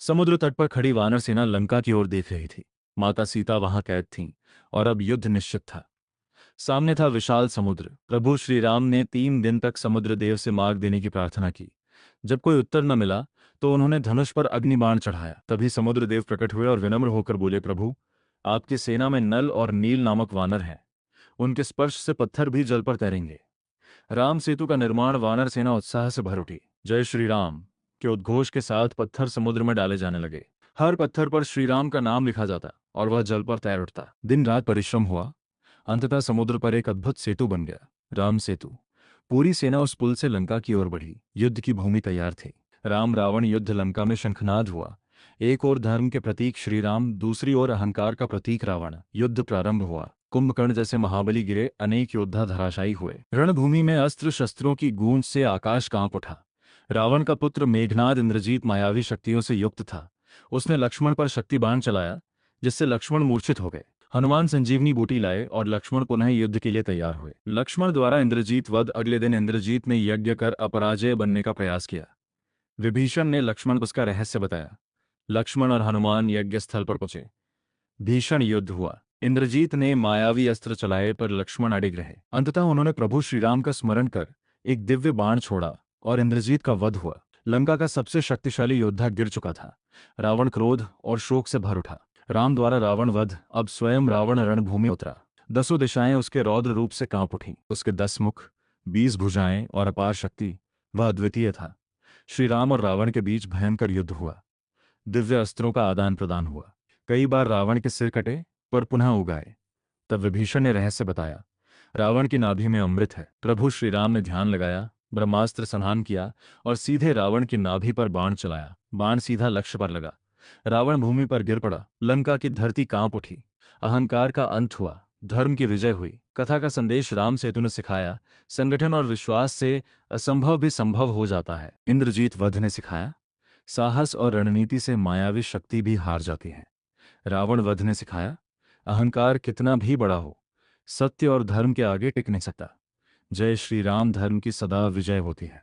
समुद्र तट पर खड़ी वानर सेना लंका की ओर देख रही थी। माता सीता वहां कैद थीं और अब युद्ध निश्चित था। सामने था विशाल समुद्र। प्रभु श्री राम ने 3 दिन तक समुद्र देव से मार्ग देने की प्रार्थना की। जब कोई उत्तर न मिला तो उन्होंने धनुष पर अग्निबाण चढ़ाया। तभी समुद्र देव प्रकट हुए और विनम्र होकर बोले, प्रभु, आपकी सेना में नल और नील नामक वानर हैं। उनके स्पर्श से पत्थर भी जल पर तैरेंगे। राम सेतु का निर्माण वानर सेना उत्साह से भर उठी। जय श्री राम के उद्घोष के साथ पत्थर समुद्र में डाले जाने लगे। हर पत्थर पर श्री राम का नाम लिखा जाता और वह जल पर तैर उठता। दिन रात परिश्रम हुआ। अंततः समुद्र पर एक अद्भुत सेतु बन गया, राम सेतु। पूरी सेना उस पुल से लंका की ओर बढ़ी। युद्ध की भूमि तैयार थी। राम रावण युद्ध लंका में शंखनाद हुआ। एक ओर धर्म के प्रतीक श्री राम, दूसरी ओर अहंकार का प्रतीक रावण। युद्ध प्रारंभ हुआ। कुंभकर्ण जैसे महाबली गिरे, अनेक योद्धा धराशायी हुए। रणभूमि में अस्त्र शस्त्रों की गूंज से आकाश कांप उठा। रावण का पुत्र मेघनाद इंद्रजीत मायावी शक्तियों से युक्त था। उसने लक्ष्मण पर शक्ति बाण चलाया, जिससे लक्ष्मण मूर्छित हो गए। हनुमान संजीवनी बूटी लाए और लक्ष्मण पुनः युद्ध के लिए तैयार हुए। लक्ष्मण द्वारा इंद्रजीत वध। अगले दिन इंद्रजीत ने यज्ञ कर अपराजय बनने का प्रयास किया। विभीषण ने लक्ष्मण को उसका रहस्य बताया। लक्ष्मण और हनुमान यज्ञ स्थल पर पहुंचे। भीषण युद्ध हुआ। इंद्रजीत ने मायावी अस्त्र चलाए पर लक्ष्मण अडिग रहे। अंततः उन्होंने प्रभु श्रीराम का स्मरण कर एक दिव्य बाण छोड़ा और इंद्रजीत का वध हुआ। लंका का सबसे शक्तिशाली योद्धा गिर चुका था। रावण क्रोध और शोक से भर उठा। राम द्वारा रावण वध। अब स्वयं रावण रणभूमि उतरा। 10 दिशाएं उसके रौद्र रूप से कांप उठीं। उसके 10 मुख, 20 भुजाएं और अपार शक्ति, वह अद्वितीय था। श्री राम और रावण के बीच भयंकर युद्ध हुआ। दिव्य अस्त्रों का आदान प्रदान हुआ। कई बार रावण के सिर कटे पर पुनः उगाए। तब विभीषण ने रहस्य बताया। रावण की नाभि में अमृत है। प्रभु श्री राम ने ध्यान लगाया, ब्रह्मास्त्र संधान किया और सीधे रावण की नाभि पर बाण चलाया। बाण सीधा लक्ष्य पर लगा। रावण भूमि पर गिर पड़ा। लंका की धरती कांप उठी। अहंकार का अंत हुआ, धर्म की विजय हुई। कथा का संदेश राम सेतु ने सिखाया, संगठन और विश्वास से असंभव भी संभव हो जाता है। इंद्रजीत वध ने सिखाया, साहस और रणनीति से मायावी शक्ति भी हार जाती है। रावण वध ने सिखाया, अहंकार कितना भी बड़ा हो, सत्य और धर्म के आगे टिक नहीं सकता। जय श्री राम। धर्म की सदा विजय होती है।